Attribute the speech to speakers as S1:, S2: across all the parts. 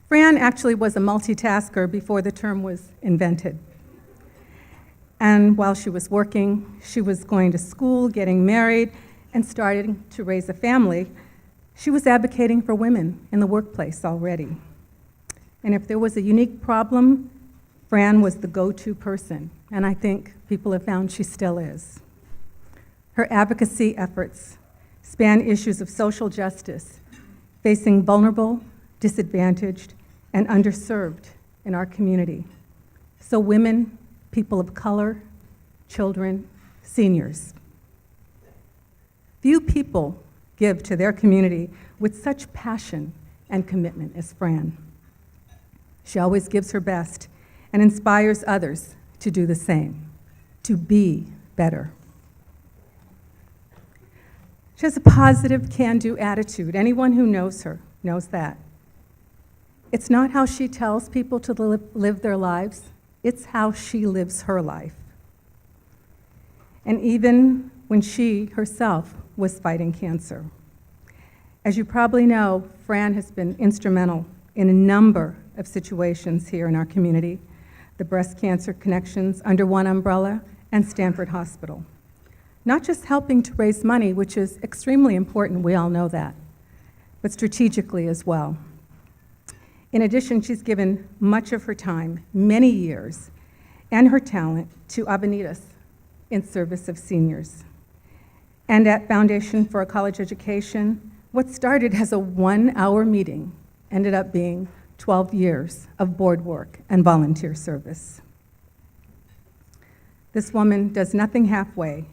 S1: Fran actually was a multitasker before the term was invented. And while she was working, she was going to school, getting married, and starting to raise a family. She was advocating for women in the workplace already. And if there was a unique problem, Fran was the go-to person, and I think people have found she still is. Her advocacy efforts span issues of social justice, facing vulnerable, disadvantaged, and underserved in our community. So women, people of color, children, seniors. Few people give to their community with such passion and commitment as Fran. She always gives her best and inspires others to do the same, to be better. She has a positive, can-do attitude. Anyone who knows her knows that. It's not how she tells people to live their lives, it's how she lives her life. And even when she herself was fighting cancer. As you probably know, Fran has been instrumental in a number of situations here in our community, the Breast Cancer Connections Under One Umbrella and Stanford Hospital. Not just helping to raise money, which is extremely important, we all know that, but strategically as well. In addition, she's given much of her time, many years, and her talent to Avenidas in service of seniors. And at Foundation for a College Education, what started as a 1-hour meeting ended up being 12 years of board work and volunteer service. This woman does nothing halfway,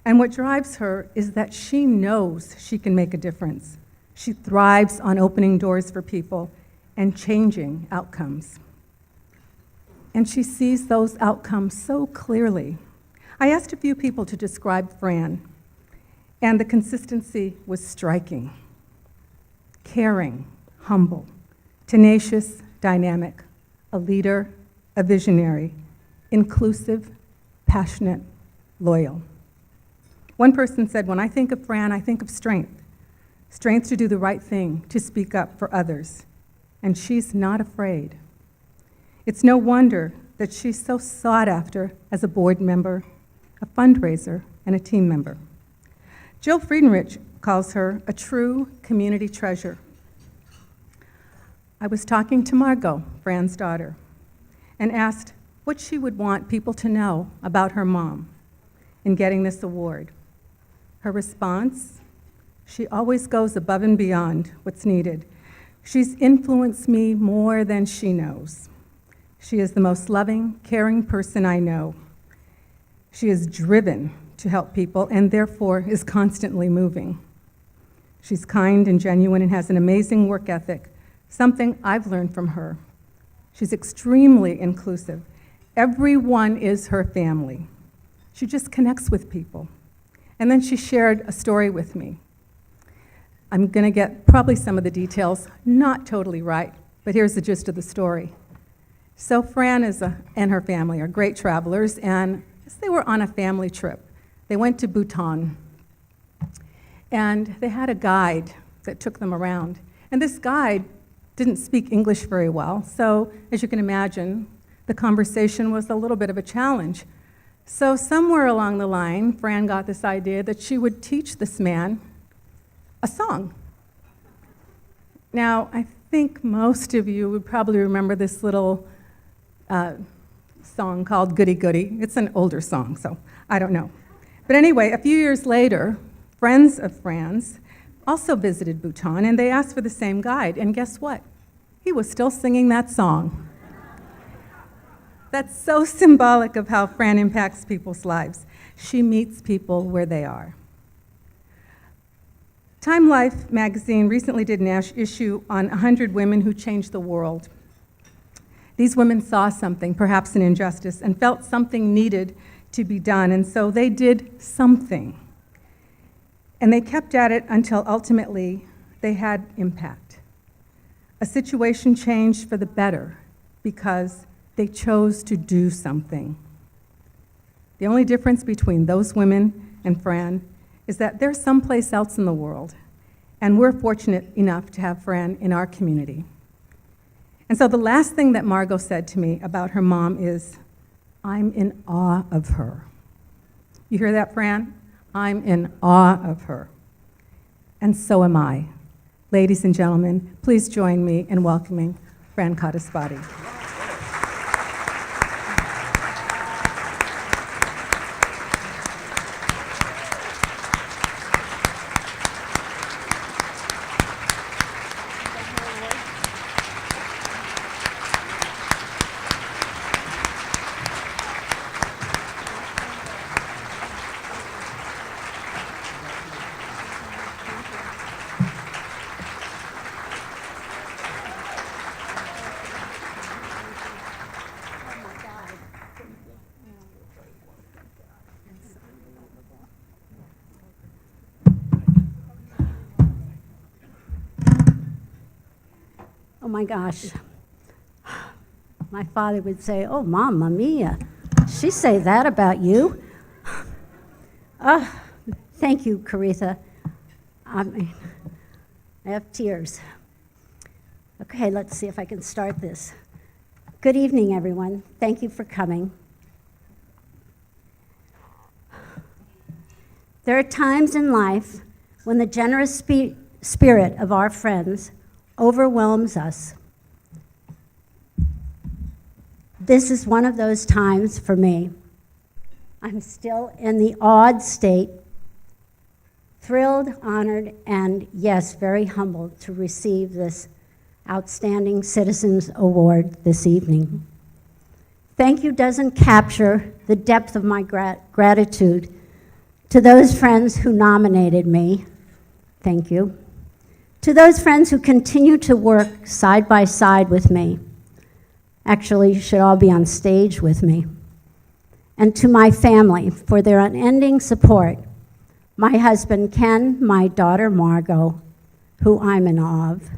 S1: and what drives her is that she knows she can make a difference. She thrives on opening doors for people and changing outcomes. And she sees those outcomes so clearly. I asked a few people to describe Fran, and the consistency was striking. Caring, humble, tenacious, dynamic, a leader, a visionary, inclusive, passionate, loyal. One person said, when I think of Fran, I think of strength. Strength to do the right thing, to speak up for others. And she's not afraid. It's no wonder that she's so sought after as a board member, a fundraiser, and a team member. Jill Friedenrich calls her a true community treasure. I was talking to Margot, Fran's daughter, and asked what she would want people to know about her mom in getting this award. Her response, she always goes above and beyond what's needed. She's influenced me more than she knows. She is the most loving, caring person I know. She is driven to help people and therefore is constantly moving. She's kind and genuine and has an amazing work ethic, something I've learned from her. She's extremely inclusive. Everyone is her family. She just connects with people. And then she shared a story with me. I'm going to get probably some of the details not totally right, but here's the gist of the story. So Fran and her family are great travelers, and they were on a family trip. They went to Bhutan, and they had a guide that took them around. And this guide didn't speak English very well, so as you can imagine, the conversation was a little bit of a challenge. So somewhere along the line, Fran got this idea that she would teach this man a song. Now, I think most of you would probably remember this little song called Goody Goody. It's an older song, so I don't know. But anyway, a few years later, friends of Fran's also visited Bhutan, and they asked for the same guide, and guess what? He was still singing that song. That's so symbolic of how Fran impacts people's lives. She meets people where they are. Time Life magazine recently did an issue on 100 women who changed the world. These women saw something, perhaps an injustice, and felt something needed to be done, and so they did something. And they kept at it until ultimately they had impact. A situation changed for the better because they chose to do something. The only difference between those women and Fran is that they're someplace else in the world, and we're fortunate enough to have Fran in our community. And so the last thing that Margot said to me about her mom is, I'm in awe of her. You hear that, Fran? I'm in awe of her. And so am I. Ladies and gentlemen, please join me in welcoming Fran Codispoti.
S2: Oh my gosh. My father would say, oh, Mamma Mia, she say that about you? Thank you, Caritha. I have tears. Okay, let's see if I can start this. Good evening, everyone. Thank you for coming. There are times in life when the generous spirit of our friends overwhelms us. This is one of those times for me. I'm still in the awed state, thrilled, honored, and yes, very humbled to receive this Outstanding Citizens Award this evening. Thank you doesn't capture the depth of my gratitude to those friends who nominated me. Thank you. To those friends who continue to work side by side with me. Actually, you should all be on stage with me. And to my family for their unending support. My husband, Ken, my daughter, Margot, who I'm in awe of.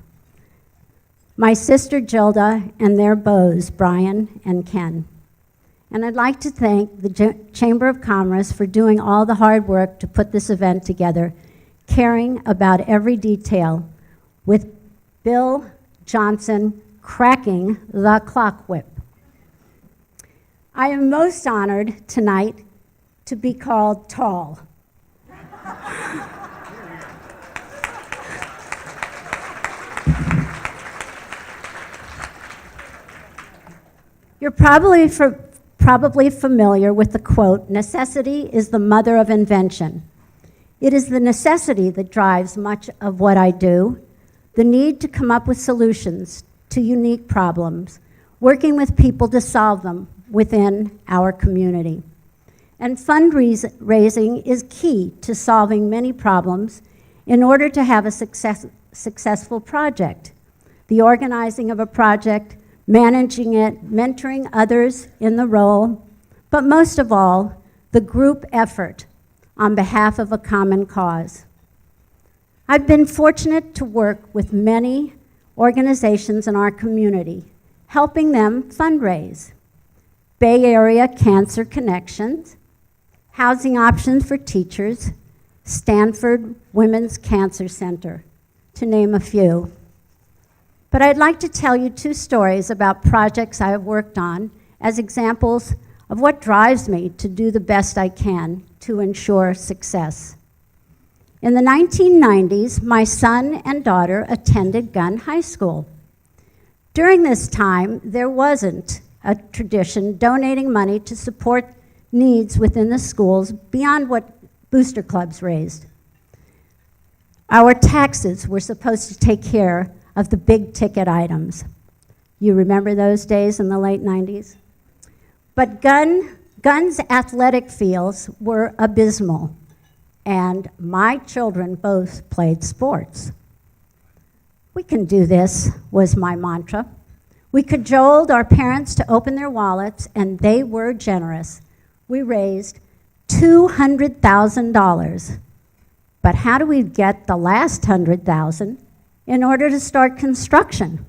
S2: My sister, Gilda, and their beaux, Brian and Ken. And I'd like to thank the Chamber of Commerce for doing all the hard work to put this event together, caring about every detail, with Bill Johnson cracking the clock whip. I am most honored tonight to be called tall. You're probably familiar with the quote, necessity is the mother of invention. It is the necessity that drives much of what I do, the need to come up with solutions to unique problems, working with people to solve them within our community. And fundraising is key to solving many problems in order to have a successful project. The organizing of a project, managing it, mentoring others in the role, but most of all, the group effort on behalf of a common cause. I've been fortunate to work with many organizations in our community, helping them fundraise. Bay Area Cancer Connections, Housing Options for Teachers, Stanford Women's Cancer Center, to name a few. But I'd like to tell you two stories about projects I have worked on as examples of what drives me to do the best I can to ensure success. In the 1990s, my son and daughter attended Gunn High School. During this time, there wasn't a tradition donating money to support needs within the schools beyond what booster clubs raised. Our taxes were supposed to take care of the big ticket items. You remember those days in the late 90s? But Gunn's athletic fields were abysmal, and my children both played sports. We can do this, was my mantra. We cajoled our parents to open their wallets, and they were generous. We raised $200,000. But how do we get the last $100,000 in order to start construction?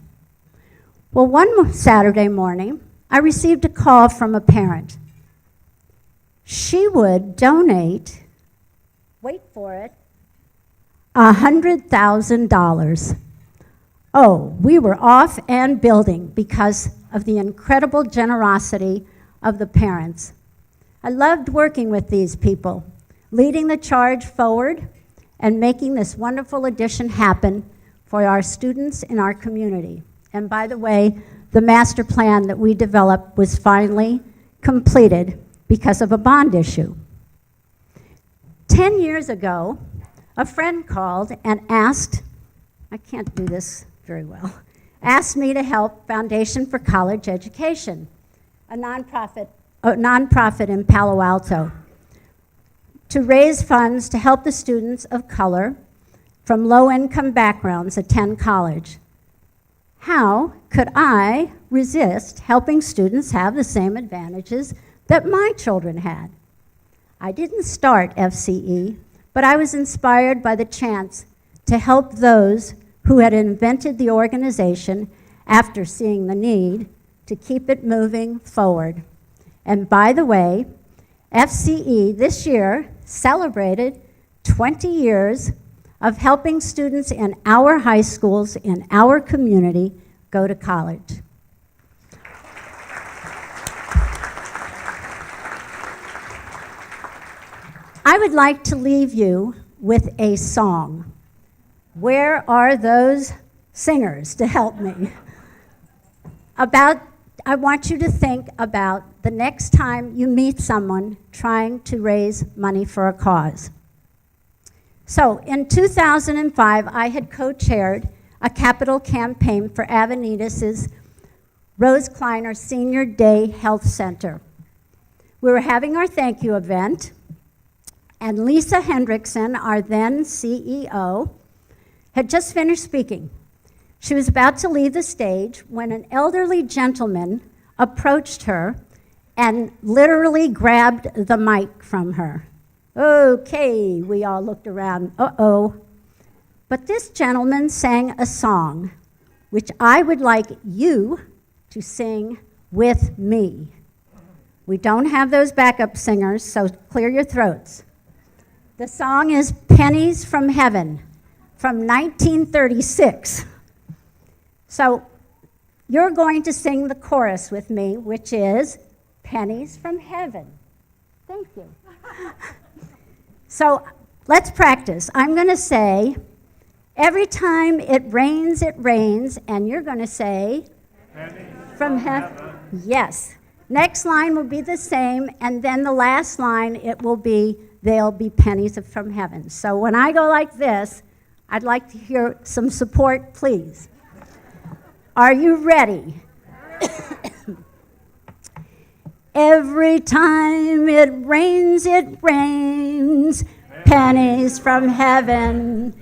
S2: Well, one Saturday morning, I received a call from a parent. She would donate, wait for it, $100,000. Oh, we were off and building because of the incredible generosity of the parents. I loved working with these people, leading the charge forward and making this wonderful addition happen for our students in our community. And by the way, the master plan that we developed was finally completed because of a bond issue. 10 years ago, a friend called and asked, I can't do this very well, asked me to help Foundation for College Education, a nonprofit in Palo Alto, to raise funds to help the students of color from low-income backgrounds attend college. How could I resist helping students have the same advantages that my children had? I didn't start FCE, but I was inspired by the chance to help those who had invented the organization after seeing the need to keep it moving forward. And by the way, FCE this year celebrated 20 years of helping students in our high schools in our community go to college. I would like to leave you with a song. Where are those singers to help me? I want you to think about the next time you meet someone trying to raise money for a cause. So in 2005, I had co-chaired a capital campaign for Avenidas' Rose Kleiner Senior Day Health Center. We were having our thank you event, and Lisa Hendrickson, our then CEO, had just finished speaking. She was about to leave the stage when an elderly gentleman approached her and literally grabbed the mic from her. Okay, we all looked around, uh-oh. But this gentleman sang a song, which I would like you to sing with me. We don't have those backup singers, so clear your throats. The song is Pennies from Heaven from 1936. So you're going to sing the chorus with me, which is Pennies from Heaven. Thank you. So let's practice. I'm going to say, every time it rains, and you're going to say, from heaven. Yes. Next line will be the same, and then the last line, it will be, they'll be pennies from heaven. So when I go like this, I'd like to hear some support, please. Are you ready? Every time it rains, pennies from heaven.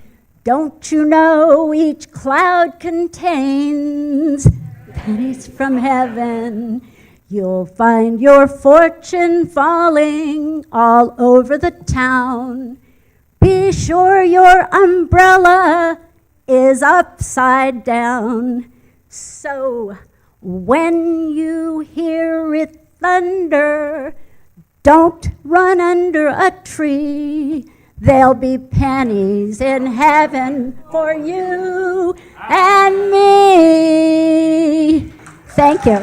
S2: Don't you know each cloud contains pennies from heaven? You'll find your fortune falling all over the town. Be sure your umbrella is upside down. So when you hear it thunder, don't run under a tree. There'll be pennies in heaven for you and me. Thank you.